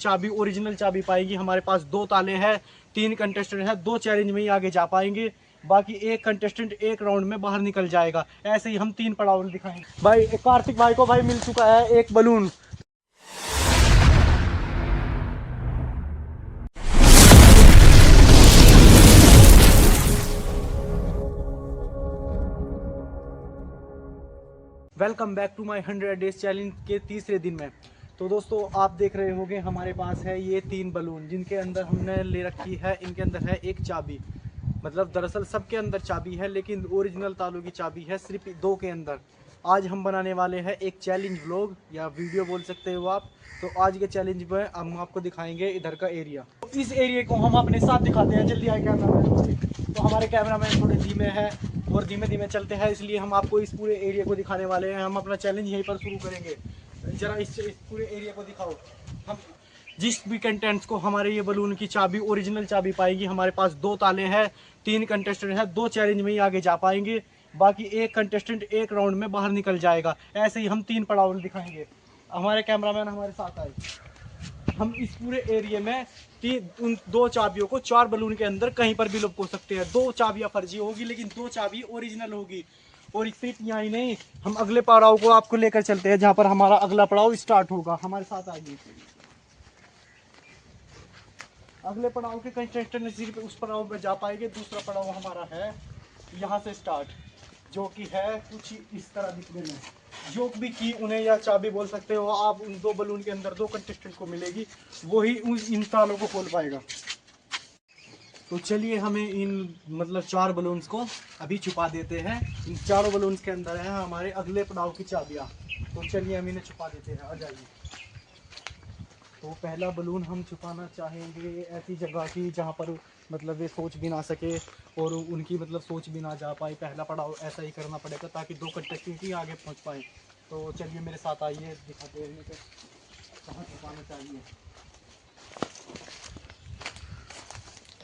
चाबी ओरिजिनल चाबी पाएगी। हमारे पास 2 ताले हैं, 3 कंटेस्टेंट हैं, 2 चैलेंज में ही आगे जा पाएंगे। बाकी एक कंटेस्टेंट एक राउंड में बाहर निकल जाएगा। ऐसे ही हम 3 पड़ाव दिखाएंगे। भाई कार्तिक भाई को भाई मिल चुका है एक balloon. Welcome back to my 100 days challenge के तीसरे दिन में। तो दोस्तों आप देख रहे होंगे हमारे पास है ये 3 बलून, जिनके अंदर हमने ले रखी है, इनके अंदर है एक चाबी। मतलब दरअसल सबके अंदर चाबी है, लेकिन ओरिजिनल तालों की चाबी है सिर्फ 2 के अंदर। आज हम बनाने वाले हैं एक चैलेंज व्लॉग या वीडियो बोल सकते हो आप। तो आज के चैलेंज में हम आपको दिखाएंगे इधर का एरिया। इस एरिया को हम अपने साथ दिखाते हैं। जल्दी आए कैमरा। तो हमारे कैमरामैन थोड़े धीमे हैं और धीमे धीमे चलते हैं, इसलिए हम आपको इस पूरे एरिया को दिखाने वाले हैं। हम अपना चैलेंज यहीं पर शुरू करेंगे। जरा इस पूरे एरिया को दिखाओ। हम जिस भी कंटेंट्स को हमारे ये बलून की चाबी ओरिजिनल चाबी पाएगी। हमारे पास 2 ताले हैं, 3 कंटेस्टेंट हैं, 2 चैलेंज में ही आगे जा पाएंगे। बाकी एक कंटेस्टेंट एक राउंड में बाहर निकल जाएगा। ऐसे ही हम 3 पड़ाव दिखाएंगे। हमारे कैमरामैन हमारे साथ आए। हम इस पूरे एरिया में उन 2 चाबियों को 4 बलून के अंदर कहीं पर भी लुप्त हो सकते हैं। 2 चाबियां फर्जी होगी, लेकिन 2 चाबी ओरिजिनल होगी। और सिर्फ यहाँ ही नहीं, हम अगले पड़ाव को आपको लेकर चलते हैं, जहाँ पर हमारा अगला पड़ाव स्टार्ट होगा। हमारे साथ आइए। अगले पड़ाव के कंटेस्टेंट सिर्फ उस पड़ाव में जा पाएंगे। दूसरा पड़ाव हमारा है यहाँ से स्टार्ट, जो कि है कुछ इस तरह दिखने में। जो भी की उन्हें या चाबी बोल सकते हो आप, उन 2 बलून के अंदर 2 कंटेस्टेंट को मिलेगी, वही इन तालों को खोल पाएगा। तो चलिए हमें इन मतलब 4 बलून्स को अभी छुपा देते हैं। इन चारों बलून्स के अंदर है हमारे अगले पड़ाव की चाबियाँ। तो चलिए हम इन्हें छुपा देते हैं। आ जाइए। तो पहला बलून हम छुपाना चाहेंगे ऐसी जगह की जहाँ पर मतलब वे सोच भी ना सके और उनकी मतलब सोच भी ना जा पाए। पहला पड़ाव ऐसा ही करना पड़ेगा ताकि 2 कंटेस्टेंट ही आगे पहुँच पाए। तो चलिए मेरे साथ आइए, दिखाते हैं कि कहाँ छुपाना चाहिए।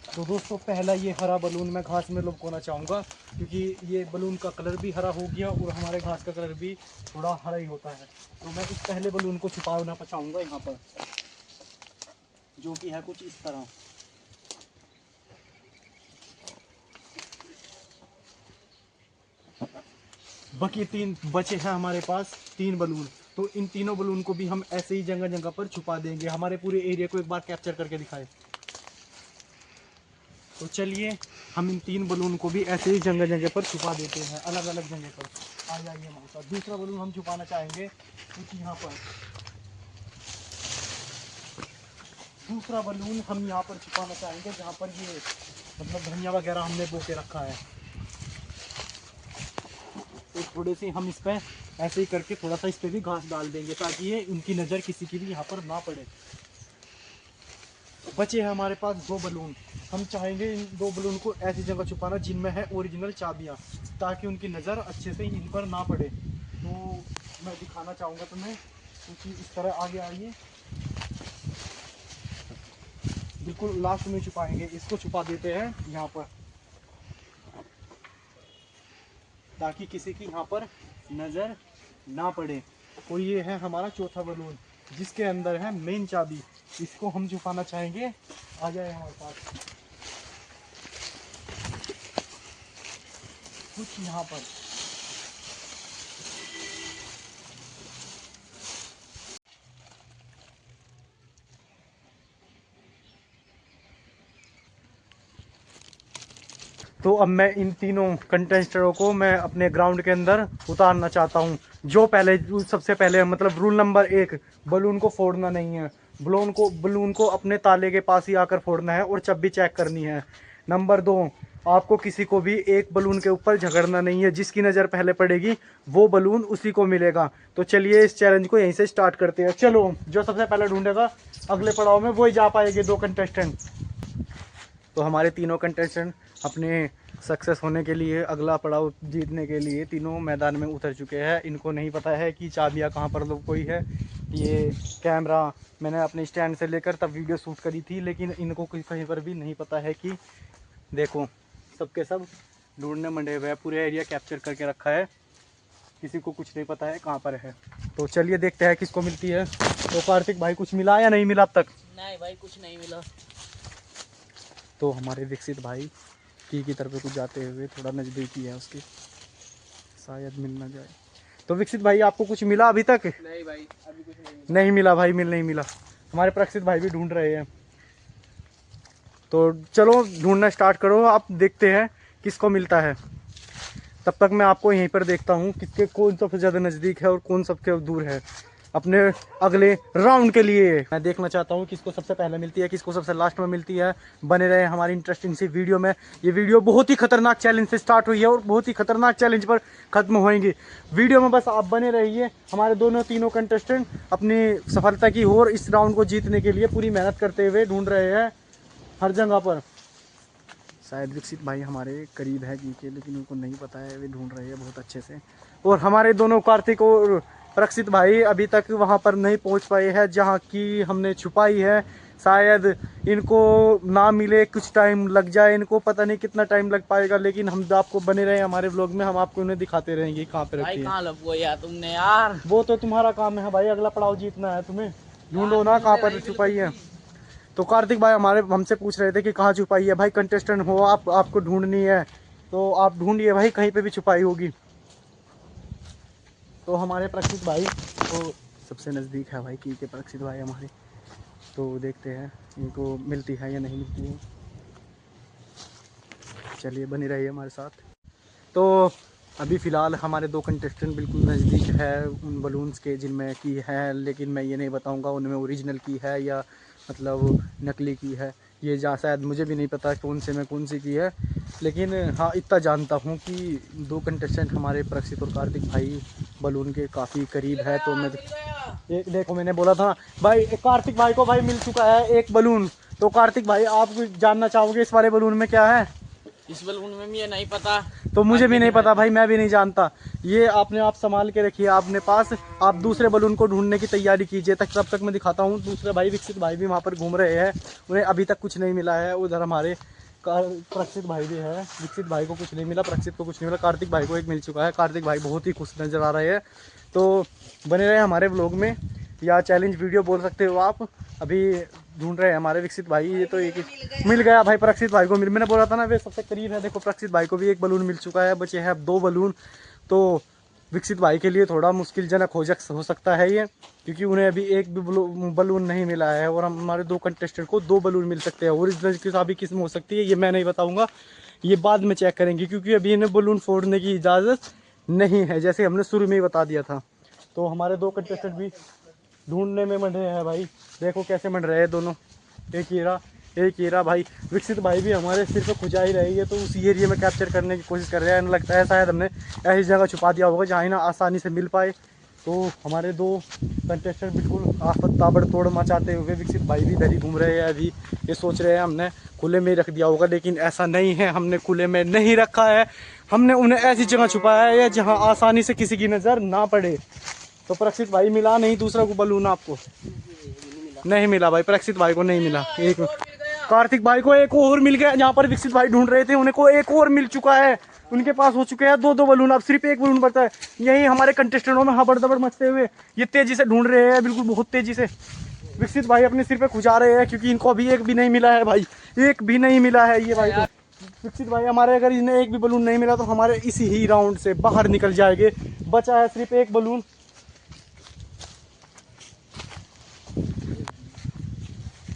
तो दोस्तों पहला ये हरा बलून मैं घास में लुभाना चाहूँगा, क्योंकि ये बलून का कलर भी हरा हो गया और हमारे घास का कलर भी थोड़ा हरा ही होता है। तो मैं इस पहले बलून को छुपाना चाहूँगा यहाँ पर, जो कि है कुछ इस तरह। बाकी 3 बचे हैं हमारे पास 3 बलून। तो इन तीनों बलून को भी हम ऐसे ही जगह जगह पर छुपा देंगे। हमारे पूरे एरिया को एक बार कैप्चर करके दिखाएं। तो चलिए हम इन 3 बलून को भी ऐसे ही जगह जगह पर छुपा देते हैं, अलग अलग जगह पर। आ जाइए हमारे साथ। दूसरा बलून हम छुपाना चाहेंगे कुछ यहाँ पर। दूसरा बलून हम यहाँ पर छुपाना चाहेंगे जहाँ पर ये मतलब धनिया वगैरह हमने बो के रखा है। तो थोड़े से हम इस पर ऐसे ही करके थोड़ा सा इस पर भी घास डाल देंगे, ताकि ये उनकी नज़र किसी की भी यहाँ पर ना पड़े। बचे हैं हमारे पास 2 बलून। हम चाहेंगे इन 2 बलून को ऐसी जगह छुपाना जिनमें है ओरिजिनल चाबियाँ, ताकि उनकी नज़र अच्छे से इन पर ना पड़े। तो मैं दिखाना चाहूँगा तुम्हें, क्योंकि इस तरह आगे आइए। बिल्कुल लास्ट में छुपाएंगे, इसको छुपा देते हैं यहाँ पर, ताकि किसी की यहाँ पर नज़र ना पड़े। तो ये है हमारा चौथा बलून, जिसके अंदर है मेन चाबी। इसको हम छुपाना चाहेंगे। आ जाए हमारे पास कुछ यहाँ पर। तो अब मैं इन तीनों कंटेस्टेंटों को मैं अपने ग्राउंड के अंदर उतारना चाहता हूँ। जो पहले सबसे पहले मतलब रूल नंबर 1, बलून को फोड़ना नहीं है। बलून को अपने ताले के पास ही आकर फोड़ना है और चाबी चेक करनी है। नंबर 2, आपको किसी को भी एक बलून के ऊपर झगड़ना नहीं है। जिसकी नज़र पहले पड़ेगी वो बलून उसी को मिलेगा। तो चलिए इस चैलेंज को यहीं से स्टार्ट करते हैं। चलो, जो सबसे पहले ढूंढेगा अगले पड़ाव में वो ही जा पाएंगे 2 कंटेस्टेंट। तो हमारे तीनों कंटेस्टेंट अपने सक्सेस होने के लिए, अगला पड़ाव जीतने के लिए तीनों मैदान में उतर चुके हैं। इनको नहीं पता है कि चाबियां कहां पर कोई है। ये कैमरा मैंने अपने स्टैंड से लेकर तब वीडियो शूट करी थी, लेकिन इनको कहीं पर भी नहीं पता है कि देखो सबके सब ढूंढने मंडे हुए हैं। पूरे एरिया कैप्चर करके रखा है, किसी को कुछ नहीं पता है कहाँ पर है। तो चलिए देखते हैं किसको मिलती है। तो कार्तिक भाई कुछ मिला या नहीं मिला अब तक? नहीं भाई कुछ नहीं मिला। तो हमारे विकसित भाई की तरफ कुछ जाते हुए थोड़ा नज़दीकी है उसकी, शायद मिल ना जाए। तो विकसित भाई आपको कुछ मिला अभी तक? नहीं भाई अभी कुछ नहीं मिला। नहीं मिला भाई, नहीं मिला। हमारे प्रक्षित भाई भी ढूंढ रहे हैं। तो चलो ढूंढना स्टार्ट करो, आप देखते हैं किसको मिलता है। तब तक मैं आपको यहीं पर देखता हूँ किसके कौन सबसे ज़्यादा नज़दीक है और कौन सबसे दूर है अपने अगले राउंड के लिए। मैं देखना चाहता हूँ किसको सबसे पहले मिलती है, किसको सबसे लास्ट में मिलती है। बने रहे हमारी इंटरेस्टिंग सी वीडियो में। ये वीडियो बहुत ही खतरनाक चैलेंज से स्टार्ट हुई है और बहुत ही खतरनाक चैलेंज पर खत्म होएंगी। वीडियो में बस आप बने रहिए। हमारे दोनों तीनों कंटेस्टेंट अपनी सफलता की ओर इस राउंड को जीतने के लिए पूरी मेहनत करते हुए ढूंढ रहे हैं हर जगह पर। शायद विकसित भाई हमारे करीब है जी के, लेकिन उनको नहीं पता है, वे ढूंढ रहे हैं बहुत अच्छे से। और हमारे दोनों कार्तिक और प्रक्षित भाई अभी तक वहां पर नहीं पहुंच पाए हैं जहां की हमने छुपाई है। शायद इनको ना मिले, कुछ टाइम लग जाए, इनको पता नहीं कितना टाइम लग पाएगा, लेकिन हम आपको बने रहे हमारे व्लॉग में, हम आपको उन्हें दिखाते रहेंगे कहाँ पे रखी है। कहाँ लपको यार तुमने यार, वो तो तुम्हारा काम है भाई, अगला पड़ाव जीतना है तुम्हें। ढूंढो ना कहाँ पर छुपाई है। तो कार्तिक भाई हमारे हमसे पूछ रहे थे कि कहाँ छुपाई है। भाई कंटेस्टेंट हो आप, आपको ढूंढनी है तो आप ढूंढिए भाई, कहीं पे भी छुपाई होगी। तो हमारे प्रक्षित भाई तो सबसे नज़दीक है भाई की के प्रक्षित भाई हमारे। तो देखते हैं इनको मिलती है या नहीं मिलती है। चलिए बनी रहिए हमारे साथ। तो अभी फ़िलहाल हमारे दो कंटेस्टेंट बिल्कुल नज़दीक है उन बलून्स के जिनमें की है, लेकिन मैं ये नहीं बताऊंगा उनमें ओरिजिनल की है या मतलब नकली की है। ये जा शायद मुझे भी नहीं पता कौन से में कौन सी की है, लेकिन हाँ इतना जानता हूँ कि दो कंटेस्टेंट हमारे प्रक्षित और कार्तिक भाई बलून के काफ़ी करीब है। तो मैं एक देखो, मैंने बोला था भाई कार्तिक भाई को भाई मिल चुका है एक बलून। तो कार्तिक भाई आप जानना चाहोगे इस वाले बलून में क्या है? इस बलून में मुझे नहीं पता। तो मुझे भी नहीं पता भाई, मैं भी नहीं जानता। ये आपने आप संभाल के रखिए अपने पास। आप दूसरे बलून को ढूंढने की तैयारी कीजिए, तब तक मैं दिखाता हूँ। दूसरे भाई विकसित भाई भी वहाँ पर घूम रहे हैं, उन्हें अभी तक कुछ नहीं मिला है। उधर हमारे प्रक्षित भाई भी है, विकसित भाई को कुछ नहीं मिला, प्रक्षित को कुछ नहीं मिला, कार्तिक भाई को एक मिल चुका है। कार्तिक भाई बहुत ही खुश नज़र आ रहे हैं। तो बने रहे हमारे ब्लॉग में, या चैलेंज वीडियो बोल सकते हो आप। अभी ढूंढ रहे हैं हमारे विकसित भाई। ये तो एक मिल गया भाई प्रक्षित भाई को। मैंने बोला था ना वे सबसे करीब है। देखो प्रक्षित भाई को भी एक बलून मिल चुका है, बचे हैं अब दो बलून। तो विकसित भाई के लिए थोड़ा मुश्किलजनक हो सकता है ये, क्योंकि उन्हें अभी एक भी बलून नहीं मिला है। और हमारे दो कंटेस्टेंट को दो बलून मिल सकते हैं। ओरिजिनल की अभी किस्म हो सकती है ये मैं नहीं बताऊंगा, ये बाद में चेक करेंगे, क्योंकि अभी इन्हें बलून फोड़ने की इजाज़त नहीं है, जैसे हमने शुरू में ही बता दिया था। तो हमारे दो कंटेस्टेंट भी ढूंढने में मंड रहे हैं भाई। देखो कैसे मंड रहे हैं दोनों, एक हीरा भाई। विकसित भाई भी हमारे सिर पे खुजा ही रही है, तो उस एरिया में कैप्चर करने की कोशिश कर रहे हैं। लगता है शायद हमने ऐसी जगह छुपा दिया होगा जहाँ ना आसानी से मिल पाए। तो हमारे दो कंटेस्टेंट बिल्कुल आफत ताबड़तोड़ मचाते हुए, विकसित भाई भी इधर ही घूम रहे हैं। अभी ये सोच रहे हैं हमने खुले में ही रख दिया होगा, लेकिन ऐसा नहीं है, हमने खुले में नहीं रखा है। हमने उन्हें ऐसी जगह छुपाया है जहाँ आसानी से किसी की नज़र ना पड़े। तो प्रक्षित भाई मिला नहीं दूसरा को बलून? आपको नहीं मिला भाई, प्रक्षित भाई को नहीं मिला। एक कार्तिक भाई को एक और मिल गया, जहाँ पर विकसित भाई ढूंढ रहे थे उन्हें को एक और मिल चुका है। उनके पास हो चुके हैं दो दो बलून, अब सिर्फ एक बलून बचा है। यही हमारे कंटेस्टेंटों में हबड़ दबड़ मचते हुए ये तेजी से ढूंढ रहे हैं, बिल्कुल बहुत तेजी से। विकसित भाई अपने सिर पे खुजा रहे हैं, क्योंकि इनको अभी एक भी नहीं मिला है भाई, एक भी नहीं मिला है ये भाई को। विकसित भाई हमारे अगर इन्हें एक भी बलून नहीं मिला तो हमारे इसी ही राउंड से बाहर निकल जाएंगे। बचा है सिर्फ एक बलून।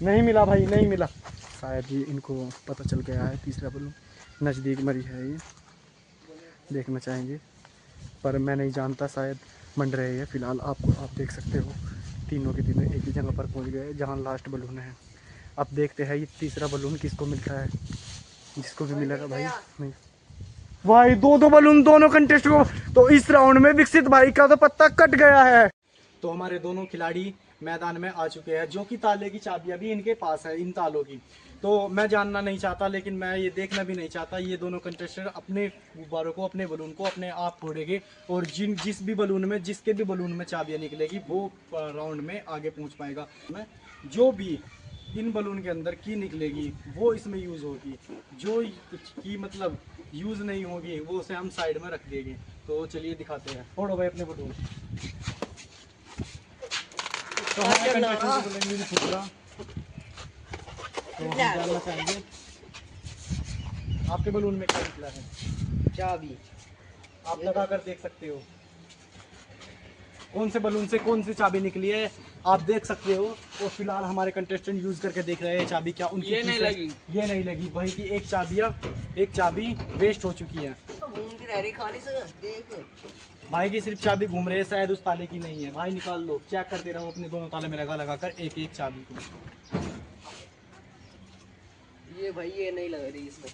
नहीं मिला भाई, नहीं मिला। शायद ये इनको पता चल गया है, तीसरा बलून नज़दीक मरी है ये, देखना चाहेंगे पर मैं नहीं जानता, शायद मंड रहे हैं। फिलहाल आपको आप देख सकते हो तीनों के तीनों एक ही जगह पर पहुंच गए जहां लास्ट बलून है। अब देखते हैं ये तीसरा बलून किसको मिलता है। जिसको भी मिलेगा भाई नहीं भाई, दो दो बलून दोनों कंटेस्ट को। तो इस राउंड में विकसित भाई का तो पत्ता कट गया है। तो हमारे दोनों खिलाड़ी मैदान में आ चुके हैं, जो कि ताले की चाबियां भी इनके पास है, इन तालों की। तो मैं जानना नहीं चाहता, लेकिन मैं ये देखना भी नहीं चाहता। ये दोनों कंटेस्टेंट अपने गुब्बारों को, अपने बलून को अपने आप फोड़ेंगे, और जिस भी बलून में, जिसके भी बलून में चाबियां निकलेगी वो राउंड में आगे पहुंच पाएगा। मैं जो भी इन बलून के अंदर की निकलेगी वो इसमें यूज़ होगी, जो की मतलब यूज़ नहीं होगी वो उसे हम साइड में रख देंगे। तो चलिए दिखाते हैं, फोड़ो भाई अपने बलून। तो जानना चाहेंगे आपके बलून में क्या निकला है। चाबी। आप लगा कर देख सकते हो कौन से बलून से कौन सी चाबी निकली है, आप देख सकते हो। और फिलहाल हमारे कंटेस्टेंट यूज करके देख रहे हैं चाबी क्या उनकी ये नहीं लगी। ये नहीं लगी भाई की एक चाबी वेस्ट हो चुकी है। भाई की सिर्फ चाबी घूम रही है, शायद उस ताले की नहीं है। भाई निकाल लो, चेक करते रहो अपने दोनों ताले में लगा कर एक एक चाबी को। ये भाई ये नहीं लग रही इसमें।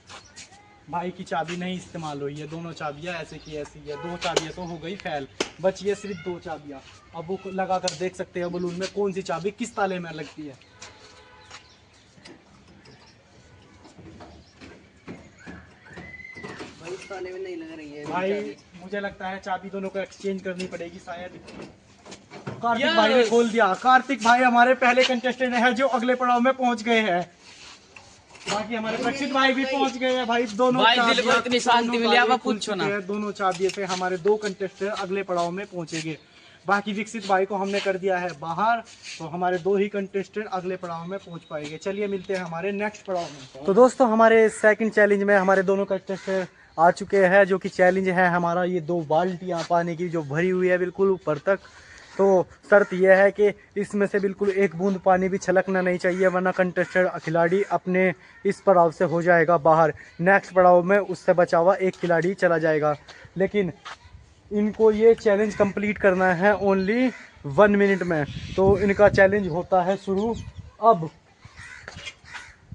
भाई की चाबी नहीं इस्तेमाल हुई है, दोनों चाबियां ऐसे की ऐसी है। दो चाबियां तो हो गई फैल, बची है सिर्फ दो चाबियां। अब वो लगा कर देख सकते हो बलून में कौन सी चाबी किस ताले में लगती है। भाई इस ताले में नहीं लग रही है भाई मुझे लगता है चाबी दोनों को एक्सचेंज करनी पड़ेगी शायद। कार्तिक भाई ने खोल दिया। कार्तिक भाई हमारे पहले कंटेस्टेंट है जो अगले पड़ाव में पहुंच गए हैं। बाकी हमारे प्रक्षित भाई भी पहुंच गए हैं। भाई दोनों भाई दिल को इतनी शांति मिली आप पूछो ना। दोनों चाबियों से हमारे दो कंटेस्टेंट अगले पड़ाव में पहुंचेंगे। बाकी विकसित भाई को हमने कर दिया है बाहर, तो हमारे दो ही कंटेस्टेंट अगले पड़ाव में पहुंच पाएंगे। चलिए मिलते हैं हमारे नेक्स्ट पड़ाव में। तो दोस्तों हमारे सेकंड चैलेंज में हमारे दोनों कंटेस्टेंट आ चुके हैं, जो कि चैलेंज है हमारा ये 2 बाल्टियां पानी की जो भरी हुई है बिल्कुल ऊपर तक। तो शर्त यह है कि इसमें से बिल्कुल एक बूंद पानी भी छलकना नहीं चाहिए, वरना कंटेस्टेंट खिलाड़ी अपने इस पड़ाव से हो जाएगा बाहर। नेक्स्ट पड़ाव में उससे बचा हुआ एक खिलाड़ी चला जाएगा। लेकिन इनको ये चैलेंज कंप्लीट करना है ओनली 1 मिनट में। तो इनका चैलेंज होता है शुरू अब।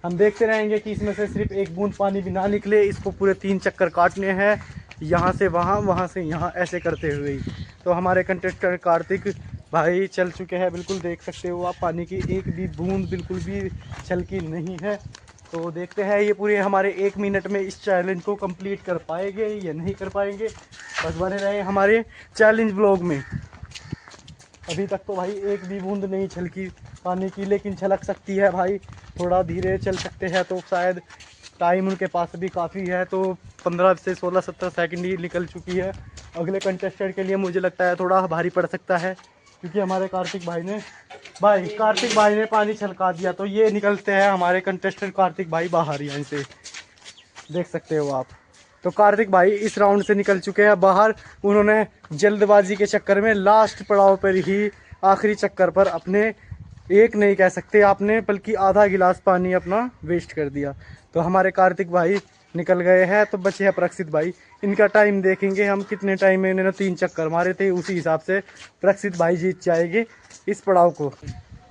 हम देखते रहेंगे कि इसमें से सिर्फ एक बूंद पानी भी ना निकले। इसको पूरे 3 चक्कर काटने हैं, यहाँ से वहाँ, वहाँ से यहाँ, ऐसे करते हुए ही। तो हमारे कंटेस्टेंट कार्तिक भाई चल चुके हैं, बिल्कुल देख सकते हो आप। पानी की एक भी बूंद बिल्कुल भी छलकी नहीं है। तो देखते हैं ये पूरे हमारे 1 मिनट में इस चैलेंज को कंप्लीट कर पाएंगे या नहीं कर पाएंगे। बस बने रहे हमारे चैलेंज ब्लॉग में। अभी तक तो भाई एक भी बूंद नहीं छलकी पानी की, लेकिन छलक सकती है भाई। थोड़ा धीरे चल सकते हैं तो शायद, टाइम उनके पास भी काफ़ी है। तो 15 से 16-17 सेकंड ही निकल चुकी है। अगले कंटेस्टेंट के लिए मुझे लगता है थोड़ा भारी पड़ सकता है, क्योंकि हमारे कार्तिक भाई ने पानी छलका दिया। तो ये निकलते हैं हमारे कंटेस्टेंट कार्तिक भाई बाहर, यहाँ से देख सकते हो आप। तो कार्तिक भाई इस राउंड से निकल चुके हैं बाहर। उन्होंने जल्दबाजी के चक्कर में लास्ट पड़ाव पर ही, आखिरी चक्कर पर अपने एक नहीं कह सकते आपने, बल्कि आधा गिलास पानी अपना वेस्ट कर दिया। तो हमारे कार्तिक भाई निकल गए हैं। तो बचे हैं प्रक्षित भाई। इनका टाइम देखेंगे हम, कितने टाइम में इन्होंने 3 चक्कर मारे थे, उसी हिसाब से प्रक्षित भाई जीत जाएंगे इस पड़ाव को।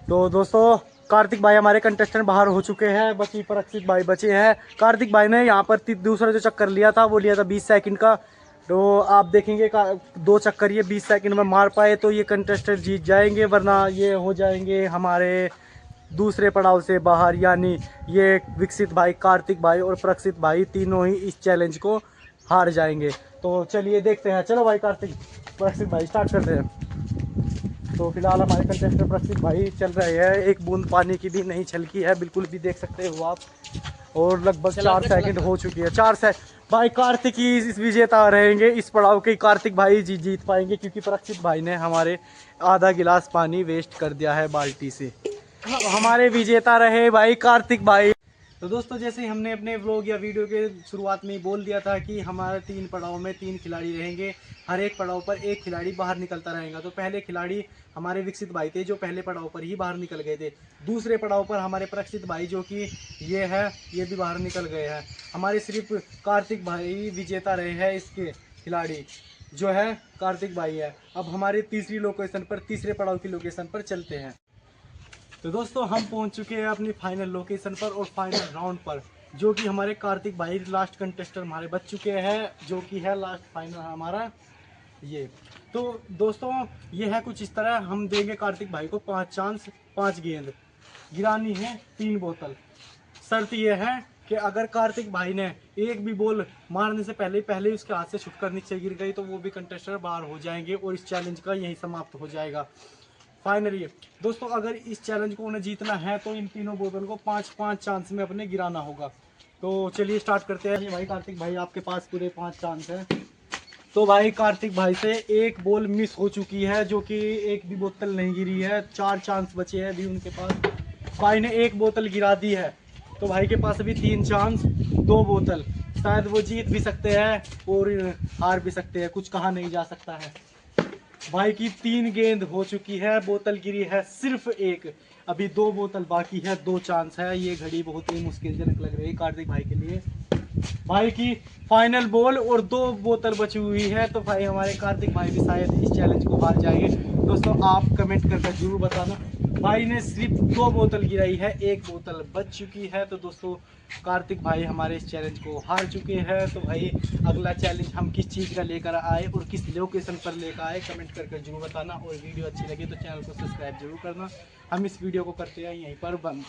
तो दोस्तों कार्तिक भाई हमारे कंटेस्टेंट बाहर हो चुके हैं, बची प्रक्षित भाई बचे हैं। कार्तिक भाई ने यहाँ पर दूसरा जो चक्कर लिया था वो लिया था 20 सेकंड का। तो आप देखेंगे 2 चक्कर ये 20 सेकंड में मार पाए तो ये कंटेस्टेंट जीत जाएंगे, वरना ये हो जाएंगे हमारे दूसरे पड़ाव से बाहर। यानी ये विकसित भाई, कार्तिक भाई और प्रक्षित भाई तीनों ही इस चैलेंज को हार जाएंगे। तो चलिए देखते हैं। चलो भाई कार्तिक प्रक्षित भाई स्टार्ट करते हैं। तो फिलहाल हमारे कंटेस्टेंट प्रक्षित भाई चल रहे हैं। एक बूंद पानी की भी नहीं छलकी है बिल्कुल भी, देख सकते हो आप। और लगभग 4 सेकंड हो चुकी है। 4 सेकंड भाई कार्तिक ही इस विजेता रहेंगे इस पड़ाव के। कार्तिक भाई जीत पाएंगे, क्योंकि प्रक्षित भाई ने हमारे आधा गिलास पानी वेस्ट कर दिया है बाल्टी से। हमारे विजेता रहे भाई कार्तिक भाई। तो दोस्तों जैसे ही हमने अपने व्लॉग या वीडियो के शुरुआत में ही बोल दिया था कि हमारे 3 पड़ाव में 3 खिलाड़ी रहेंगे, हर एक पड़ाव पर एक खिलाड़ी बाहर निकलता रहेगा। तो पहले खिलाड़ी हमारे विकसित भाई थे, जो पहले पड़ाव पर ही बाहर निकल गए थे। दूसरे पड़ाव पर हमारे प्रक्षित भाई, जो कि ये भी बाहर निकल गए हैं। हमारे सिर्फ कार्तिक भाई विजेता रहे हैं, इसके खिलाड़ी जो है कार्तिक भाई है। अब हमारे तीसरी लोकेशन पर, तीसरे पड़ाव की लोकेशन पर चलते हैं। तो दोस्तों हम पहुंच चुके हैं अपनी फाइनल लोकेशन पर और फाइनल राउंड पर, जो कि हमारे कार्तिक भाई लास्ट कंटेस्टेंट हमारे बच चुके हैं, जो कि है लास्ट फाइनल हमारा ये। तो दोस्तों ये है कुछ इस तरह। हम देंगे कार्तिक भाई को 5 चांस, 5 गेंद गिरानी है, 3 बोतल। शर्त यह है कि अगर कार्तिक भाई ने एक भी बॉल मारने से पहले उसके हाथ से छुटकर नीचे गिर गई तो वो भी कंटेस्टेंट बाहर हो जाएंगे और इस चैलेंज का यही समाप्त हो जाएगा। फाइनली दोस्तों अगर इस चैलेंज को उन्हें जीतना है तो इन तीनों बोतल को 5-5 चांस में अपने गिराना होगा। तो चलिए स्टार्ट करते हैं। भाई कार्तिक भाई आपके पास पूरे 5 चांस हैं। तो भाई कार्तिक भाई से एक बॉल मिस हो चुकी है, जो कि एक भी बोतल नहीं गिरी है। 4 चांस बचे हैं अभी उनके पास। भाई ने एक बोतल गिरा दी है, तो भाई के पास अभी 3 चांस, 2 बोतल, शायद वो जीत भी सकते हैं और हार भी सकते हैं, कुछ कहा नहीं जा सकता है। भाई की 3 गेंद हो चुकी है, बोतल गिरी है सिर्फ 1, अभी 2 बोतल बाकी है, 2 चांस है। ये घड़ी बहुत ही मुश्किलजनक लग रही है कार्तिक भाई के लिए। भाई की फाइनल बॉल और 2 बोतल बची हुई है, तो भाई हमारे कार्तिक भाई भी शायद इस चैलेंज को हार जाएंगे। दोस्तों आप कमेंट करके जरूर बताना। भाई ने सिर्फ 2 बोतल गिराई है, 1 बोतल बच चुकी है, तो दोस्तों कार्तिक भाई हमारे इस चैलेंज को हार चुके हैं। तो भाई अगला चैलेंज हम किस चीज़ का लेकर आए और किस लोकेशन पर लेकर आए, कमेंट करके जरूर बताना। और वीडियो अच्छी लगी तो चैनल को सब्सक्राइब जरूर करना। हम इस वीडियो को करते हैं यहीं पर बंद।